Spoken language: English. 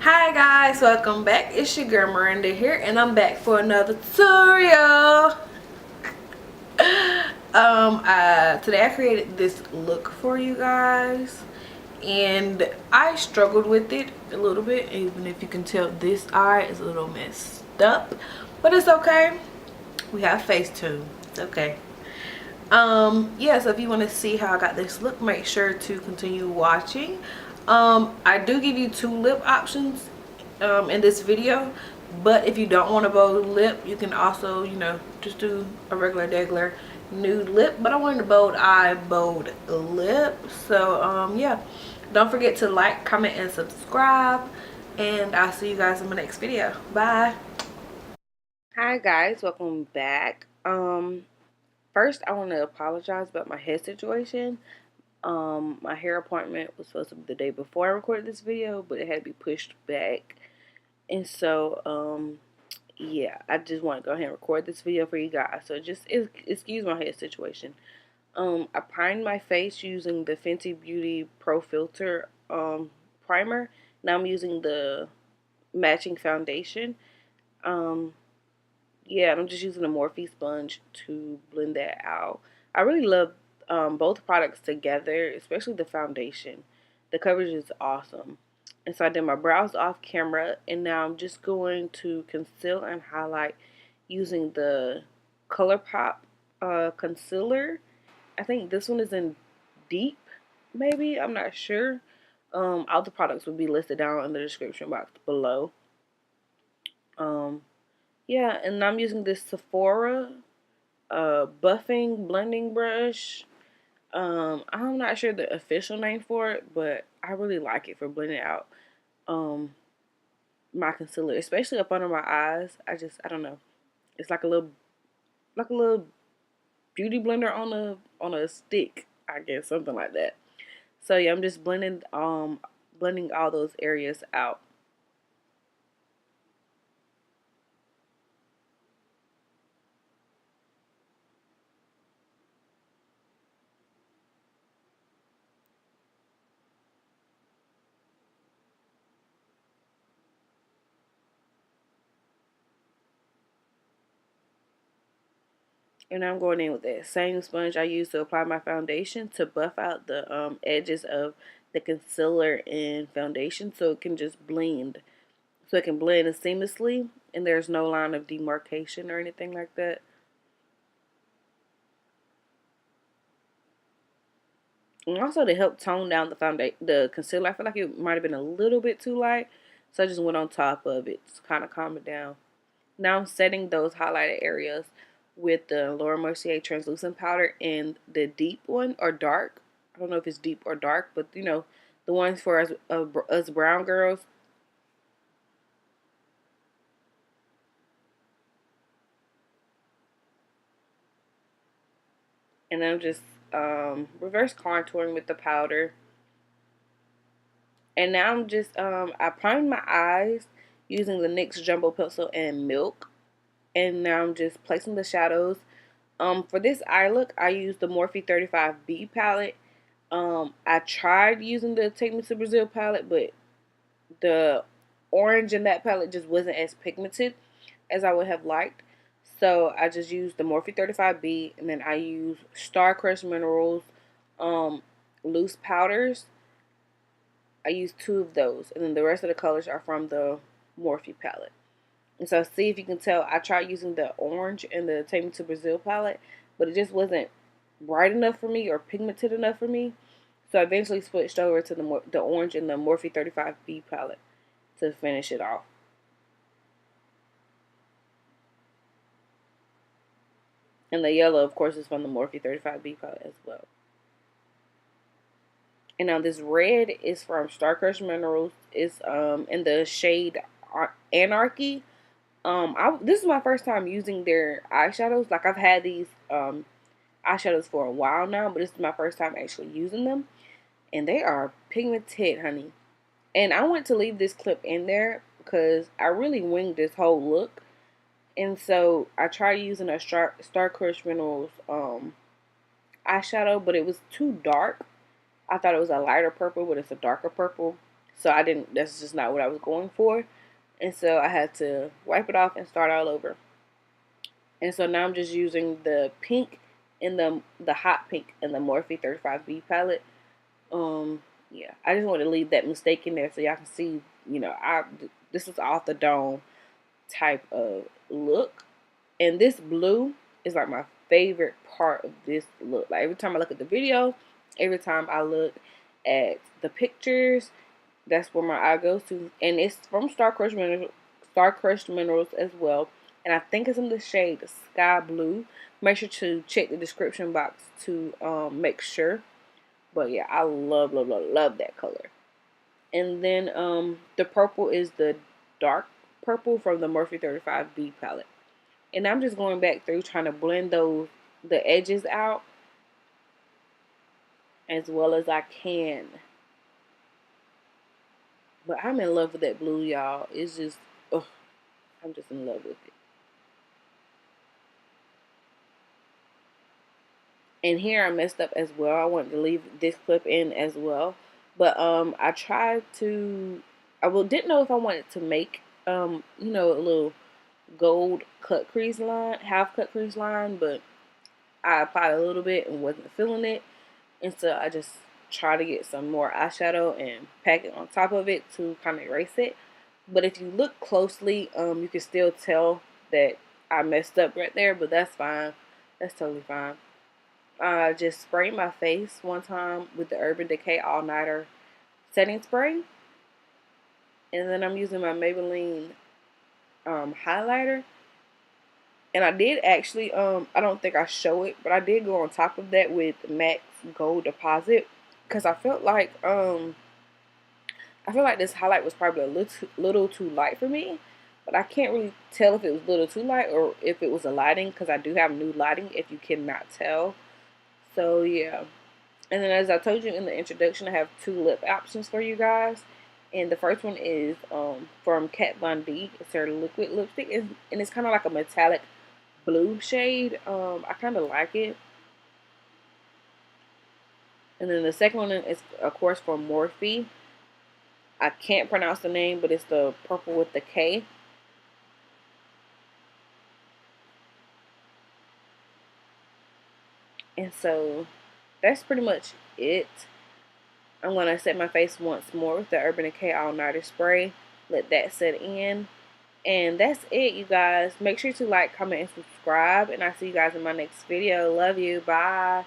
Hi guys, welcome back. It's your girl Miranda here, and I'm back for another tutorial. Today I created this look for you guys, and I struggled with it a little bit. Even if you can tell, this eye is a little messed up, but it's okay. We have Facetune. It's okay. Yeah, so if you want to see how I got this look, make sure to continue watching. I do give you two lip options in this video, but if you don't want a bold lip, you can also, just do a regular nude lip. But I wanted a bold eye, bold lip. So yeah, don't forget to like, comment, and subscribe, and I'll see you guys in my next video. Bye. Hi guys, welcome back. First, I want to apologize about my head situation. My hair appointment was supposed to be the day before I recorded this video, but it had to be pushed back. And so, yeah, I just want to go ahead and record this video for you guys. So just excuse my head situation. I primed my face using the Fenty Beauty Pro Filter primer. Now I'm using the matching foundation. Um, yeah, and I'm just using a Morphe sponge to blend that out. I really love both products together, especially the foundation. The coverage is awesome. And so I did my brows off camera, and now I'm just going to conceal and highlight using the ColourPop concealer. I think this one is in deep, maybe. I'm not sure. All the products will be listed down in the description box below. Um, yeah, and I'm using this Sephora buffing blending brush. I'm not sure the official name for it, but I really like it for blending out um my concealer, especially up under my eyes. I don't know. It's like a little beauty blender on a stick, I guess, something like that. So yeah, I'm just blending all those areas out. And I'm going in with that same sponge I used to apply my foundation to buff out the edges of the concealer and foundation so it can just blend. So it can blend seamlessly and there's no line of demarcation or anything like that. And also to help tone down the concealer, I feel like it might have been a little bit too light. So I just went on top of it to kind of calm it down. Now I'm setting those highlighted areas with the Laura Mercier translucent powder and the deep one or dark. I don't know if it's deep or dark, but the ones for us brown girls. And then I'm just reverse contouring with the powder. And now I'm just I primed my eyes using the NYX Jumbo Pencil and Milk. And now I'm just placing the shadows. For this eye look, I used the Morphe 35B palette. I tried using the Take Me to Brazil palette, but the orange in that palette just wasn't as pigmented as I would have liked. So I just used the Morphe 35B, and then I used Star Crushed Minerals loose powders. I used two of those, and then the rest of the colors are from the Morphe palette. And so see if you can tell, I tried using the orange and the Take Me to Brazil palette, but it just wasn't bright enough for me or pigmented enough for me. So I eventually switched over to the orange and the Morphe 35B palette to finish it off. And the yellow, of course, is from the Morphe 35B palette as well. And now this red is from Star Crushed Minerals. It's in the shade Anarchy. This is my first time using their eyeshadows. Like I've had these eyeshadows for a while now, but this is my first time actually using them. And they are pigmented, honey. And I want to leave this clip in there because I really winged this whole look. And so I tried using a Star Crushed Minerals eyeshadow, but it was too dark. I thought it was a lighter purple, but it's a darker purple. So that's just not what I was going for. And so I had to wipe it off and start all over. And so now I'm just using the pink in the hot pink in the Morphe 35B palette. Yeah, I just want to leave that mistake in there so y'all can see, this is off the dome type of look. And this blue is like my favorite part of this look. Like every time I look at the video, every time I look at the pictures, that's where my eye goes to. And it's from Star Crushed Minerals as well. And I think it's in the shade Sky Blue. Make sure to check the description box to make sure. But yeah, I love, love, love, love that color. And then the purple is the dark purple from the Morphe 35B palette. And I'm just going back through trying to blend the edges out as well as I can. But I'm in love with that blue, y'all. It's just, ugh, I'm just in love with it. And here I messed up as well. I wanted to leave this clip in as well. But I tried to, didn't know if I wanted to make, a little gold cut crease line, half cut crease line, but I applied a little bit and wasn't feeling it. And so I just try to get some more eyeshadow and pack it on top of it to kind of erase it. But if you look closely, you can still tell that I messed up right there, but that's fine. That's totally fine. I just sprayed my face one time with the Urban Decay All Nighter setting spray. And then I'm using my Maybelline highlighter. And I did actually, I don't think I show it, but I did go on top of that with MAC Gold Deposit. Because I felt like this highlight was probably a little too light for me. But I can't really tell if it was a little too light or if it was the lighting. Because I do have new lighting, if you cannot tell. So yeah. And then as I told you in the introduction, I have 2 lip options for you guys. And the first one is from Kat Von D. It's her liquid lipstick. And it's kind of like a metallic blue shade. I kind of like it. And then the second one is, of course, from Morphe. I can't pronounce the name, but it's the purple with the K. And so that's pretty much it. I'm going to set my face once more with the Urban Decay All Nighter Spray. Let that set in. And that's it, you guys. Make sure to like, comment, and subscribe. And I'll see you guys in my next video. Love you. Bye.